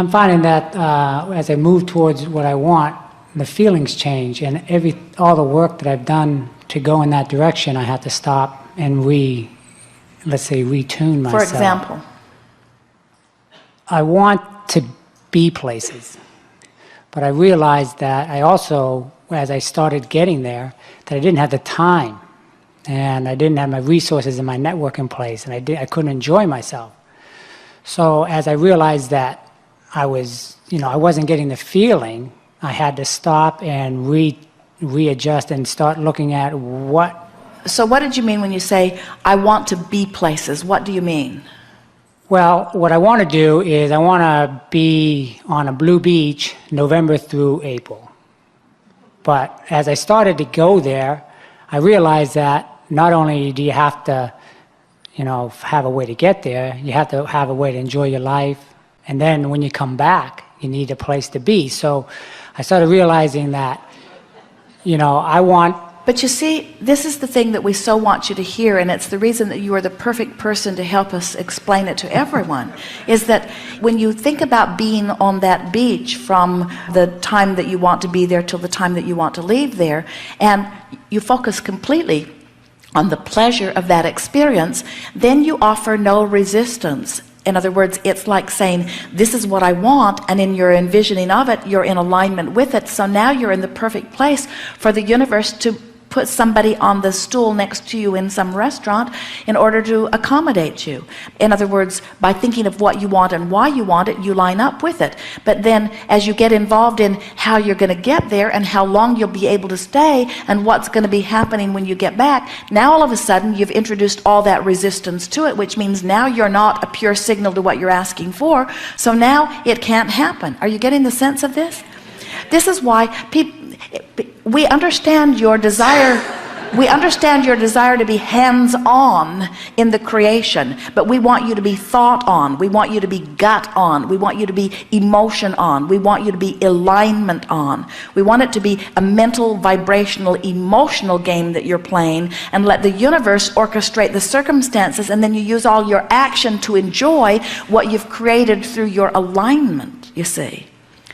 I'm finding that as I move towards what I want, the feelings change, and all the work that I've done to go in that direction, I have to stop and retune myself. For example? I want to be places, but I realized that I also, as I started getting there, that I didn't have the time, and I didn't have my resources and my network in place, and I couldn't enjoy myself. So as I realized that I wasn't getting the feeling, I had to stop and readjust and start looking at what. So what did you mean when you say, I want to be places? What do you mean? Well, what I want to do is I want to be on a blue beach November through April. But as I started to go there, I realized that not only do you have to, have a way to get there, you have to have a way to enjoy your life. And then when you come back, you need a place to be. So I started realizing that, I want. But you see, this is the thing that we so want you to hear, and it's the reason that you are the perfect person to help us explain it to everyone, is that when you think about being on that beach from the time that you want to be there till the time that you want to leave there, and you focus completely on the pleasure of that experience, then you offer no resistance. In other words, it's like saying, this is what I want, and in your envisioning of it, you're in alignment with it. So now you're in the perfect place for the universe to put somebody on the stool next to you in some restaurant in order to accommodate you. In other words, by thinking of what you want and why you want it, you line up with it. But then as you get involved in how you're going to get there and how long you'll be able to stay and what's going to be happening when you get back, now all of a sudden you've introduced all that resistance to it, which means now you're not a pure signal to what you're asking for. So now it can't happen. Are you getting the sense of this? This is why we understand your desire. We understand your desire to be hands-on in the creation, but we want you to be thought-on. We want you to be gut-on. We want you to be emotion-on. We want you to be alignment-on. We want it to be a mental, vibrational, emotional game that you're playing, and let the universe orchestrate the circumstances, and then you use all your action to enjoy what you've created through your alignment, you see.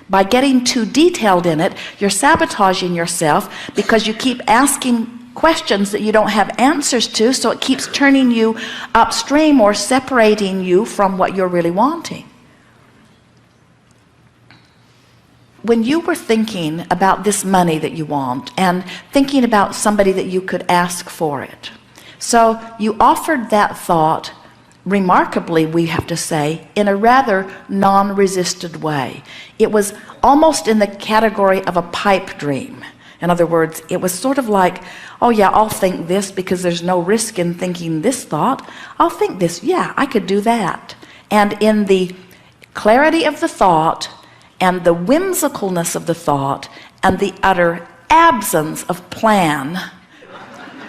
By getting too detailed in it, you're sabotaging yourself because you keep asking questions that you don't have answers to, so it keeps turning you upstream or separating you from what you're really wanting. When you were thinking about this money that you want and thinking about somebody that you could ask for it, so you offered that thought, remarkably, we have to say, in a rather non-resisted way. It was almost in the category of a pipe dream. In other words, it was sort of like, oh yeah, I'll think this because there's no risk in thinking this thought. I'll think this, yeah, I could do that. And in the clarity of the thought and the whimsicalness of the thought and the utter absence of plan,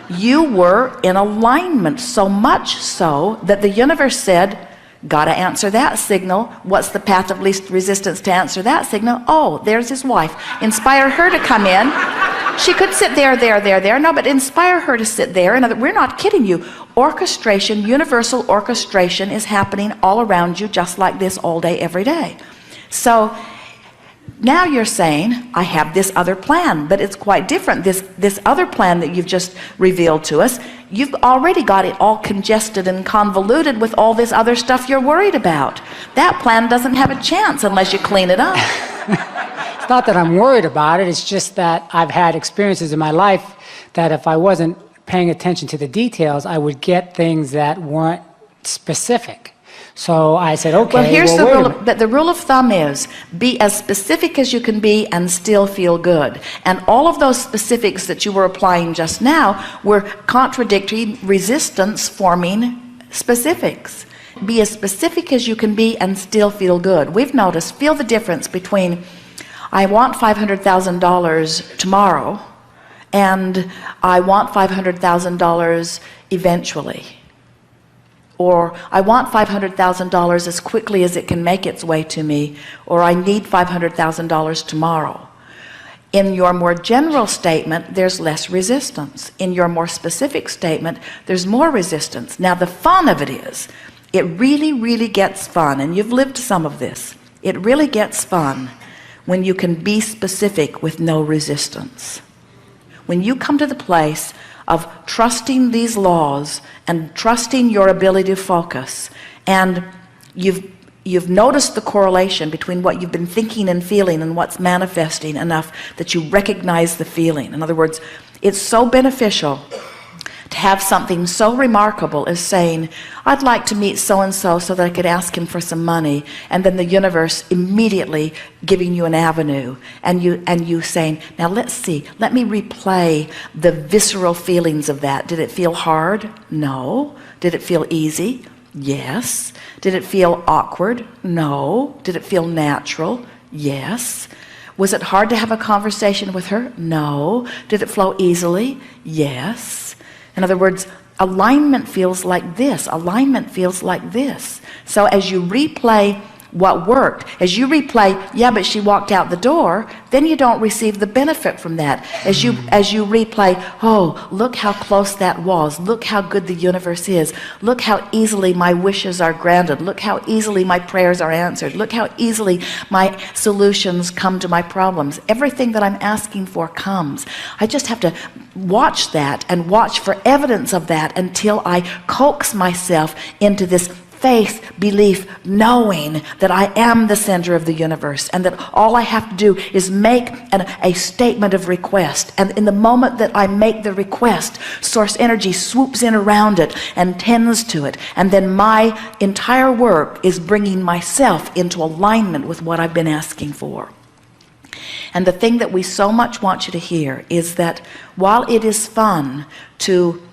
you were in alignment, so much so that the universe said, gotta answer that signal. What's the path of least resistance to answer that signal? Oh, there's his wife. Inspire her to come in. She could sit there. No, but inspire her to sit there. And we're not kidding you. Orchestration, universal orchestration is happening all around you just like this all day, every day. So now you're saying, I have this other plan, but it's quite different. This other plan that you've just revealed to us, you've already got it all congested and convoluted with all this other stuff you're worried about. That plan doesn't have a chance unless you clean it up. It's not that I'm worried about it, it's just that I've had experiences in my life that if I wasn't paying attention to the details, I would get things that weren't specific. So I said, okay, well, here's the rule of thumb is, be as specific as you can be and still feel good. And all of those specifics that you were applying just now were contradictory, resistance-forming specifics. Be as specific as you can be and still feel good. We've noticed, feel the difference between, I want $500,000 tomorrow, and I want $500,000 eventually. Or I want $500,000 as quickly as it can make its way to me, or I need $500,000 tomorrow. In your more general statement, there's less resistance. In your more specific statement, there's more resistance. Now the fun of it is, it really, really gets fun, and you've lived some of this. It really gets fun when you can be specific with no resistance. When you come to the place of trusting these laws and trusting your ability to focus, and you've noticed the correlation between what you've been thinking and feeling and what's manifesting enough that you recognize the feeling. In other words, it's so beneficial to have something so remarkable as saying, I'd like to meet so-and-so so that I could ask him for some money, and then the universe immediately giving you an avenue, and you saying, now let's see, let me replay the visceral feelings of that. Did it feel hard? No. Did it feel easy? Yes. Did it feel awkward? No. Did it feel natural? Yes. Was it hard to have a conversation with her? No. Did it flow easily? Yes. In other words, alignment feels like this. Alignment feels like this. So as you replay what worked, as you replay, yeah, but she walked out the door, then you don't receive the benefit from that. As you replay, oh, look how close that was. Look how good the universe is. Look how easily my wishes are granted. Look how easily my prayers are answered. Look how easily my solutions come to my problems. Everything that I'm asking for comes. I just have to watch that and watch for evidence of that until I coax myself into this faith, belief, knowing that I am the center of the universe, and that all I have to do is make a statement of request. And in the moment that I make the request, source energy swoops in around it and tends to it. And then my entire work is bringing myself into alignment with what I've been asking for. And the thing that we so much want you to hear is that while it is fun to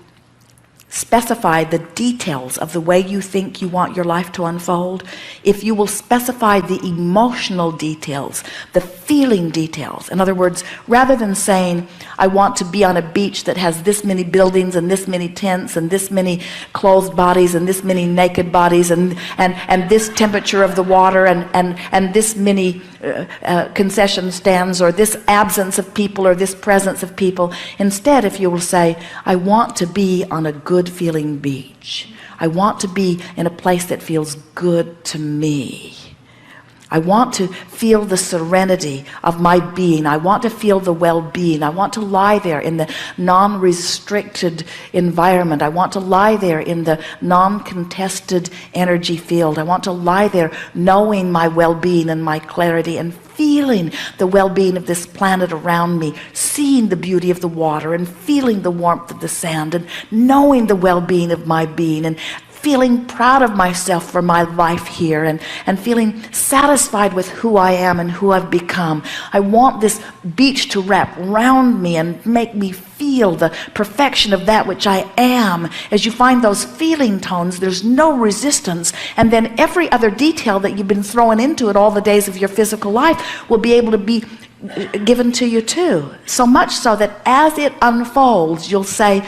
specify the details of the way you think you want your life to unfold, if you will specify the emotional details, the feeling details. In other words, rather than saying, I want to be on a beach that has this many buildings and this many tents and this many clothed bodies and this many naked bodies and this temperature of the water and this many concession stands, or this absence of people or this presence of people. Instead, if you will say, I want to be on a good feeling beach. I want to be in a place that feels good to me. I want to feel the serenity of my being. I want to feel the well-being. I want to lie there in the non-restricted environment. I want to lie there in the non-contested energy field. I want to lie there knowing my well-being and my clarity and feeling the well-being of this planet around me, seeing the beauty of the water and feeling the warmth of the sand and knowing the well-being of my being and feeling proud of myself for my life here and feeling satisfied with who I am and who I've become. I want this beach to wrap around me and make me feel the perfection of that which I am. As you find those feeling tones, there's no resistance, and then every other detail that you've been throwing into it all the days of your physical life will be able to be given to you too. So much so that as it unfolds, you'll say,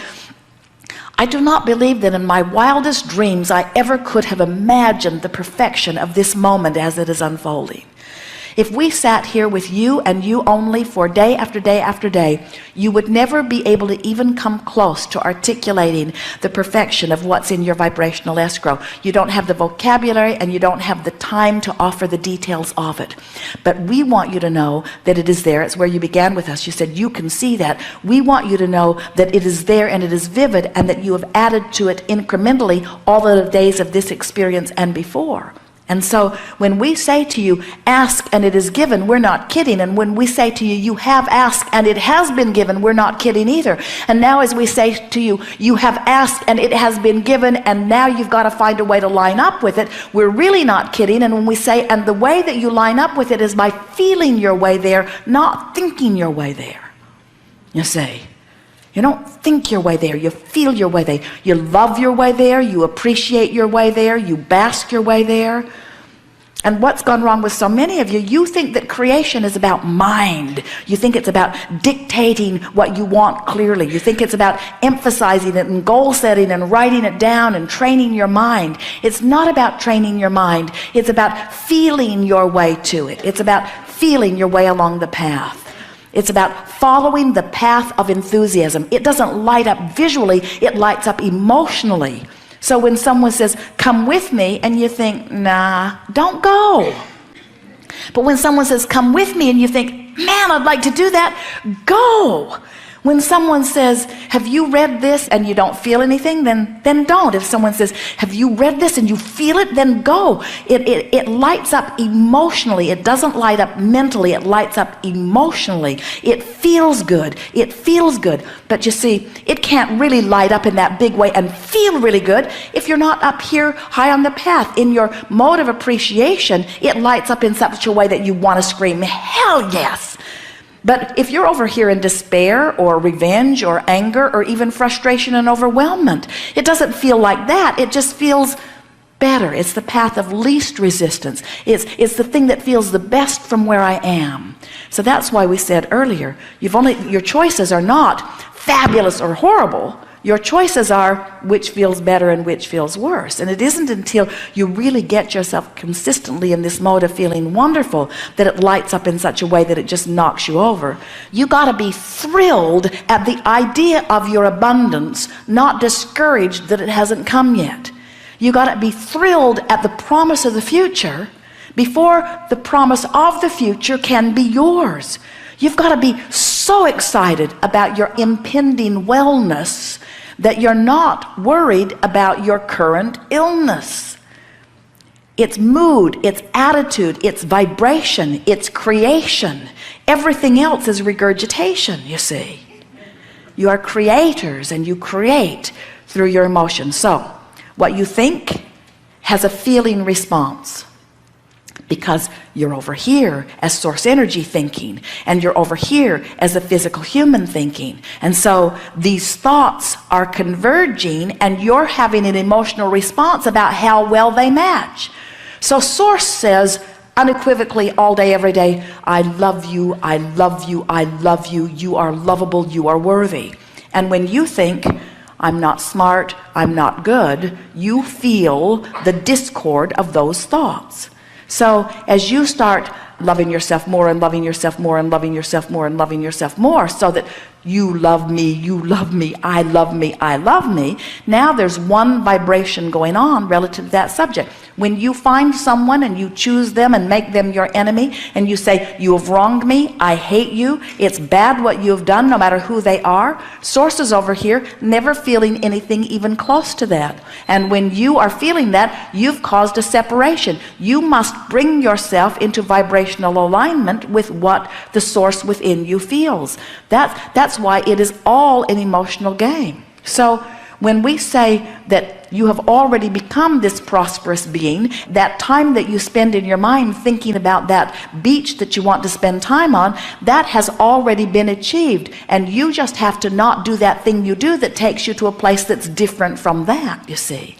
I do not believe that in my wildest dreams I ever could have imagined the perfection of this moment as it is unfolding. If we sat here with you and you only for day after day after day, you would never be able to even come close to articulating the perfection of what's in your vibrational escrow. You don't have the vocabulary and you don't have the time to offer the details of it. But we want you to know that it is there. It's where you began with us. You said you can see that. We want you to know that it is there and it is vivid, and that you have added to it incrementally all the days of this experience and before. And so when we say to you, ask and it is given, we're not kidding. And when we say to you, you have asked and it has been given, we're not kidding either. And now as we say to you, you have asked and it has been given, and now you've got to find a way to line up with it, we're really not kidding. And when we say, and the way that you line up with it is by feeling your way there, not thinking your way there. You say, you don't think your way there, you feel your way there. You love your way there, you appreciate your way there, you bask your way there. And what's gone wrong with so many of you, you think that creation is about mind. You think it's about dictating what you want clearly. You think it's about emphasizing it and goal setting and writing it down and training your mind. It's not about training your mind. It's about feeling your way to it. It's about feeling your way along the path. It's about following the path of enthusiasm. It doesn't light up visually, it lights up emotionally. So when someone says, come with me, and you think, nah, don't go. But when someone says, come with me, and you think, man, I'd like to do that, go. When someone says, have you read this, and you don't feel anything, then don't. If someone says, have you read this and you feel it, then go. It lights up emotionally. It doesn't light up mentally. It lights up emotionally. It feels good. It feels good. But you see, it can't really light up in that big way and feel really good if you're not up here high on the path. In your mode of appreciation, it lights up in such a way that you want to scream, hell yes. But if you're over here in despair or revenge or anger or even frustration and overwhelmment, it doesn't feel like that. It just feels better. It's the path of least resistance. It's the thing that feels the best from where I am. So that's why we said earlier, your choices are not fabulous or horrible. Your choices are which feels better and which feels worse. And it isn't until you really get yourself consistently in this mode of feeling wonderful that it lights up in such a way that it just knocks you over. You got to be thrilled at the idea of your abundance, not discouraged that it hasn't come yet. You got to be thrilled at the promise of the future before the promise of the future can be yours. You've got to be so excited about your impending wellness that you're not worried about your current illness. It's mood, it's attitude, it's vibration, it's creation. Everything else is regurgitation, you see. You are creators and you create through your emotions. So, what you think has a feeling response. Because you're over here as source energy thinking, and you're over here as a physical human thinking. And so these thoughts are converging, and you're having an emotional response about how well they match. So source says unequivocally all day, every day, I love you, I love you, I love you, you are lovable, you are worthy. And when you think, I'm not smart, I'm not good, you feel the discord of those thoughts. So as you start loving yourself more and loving yourself more and loving yourself more and loving yourself more, so that you love me, I love me, I love me, now there's one vibration going on relative to that subject. When you find someone and you choose them and make them your enemy, and you say, you have wronged me, I hate you, it's bad what you have done, no matter who they are, source is over here never feeling anything even close to that. And when you are feeling that, you've caused a separation. You must bring yourself into vibrational alignment with what the source within you feels. That's why it is all an emotional game. So when we say that you have already become this prosperous being, that time that you spend in your mind thinking about that beach that you want to spend time on, that has already been achieved. And you just have to not do that thing you do that takes you to a place that's different from that, you see.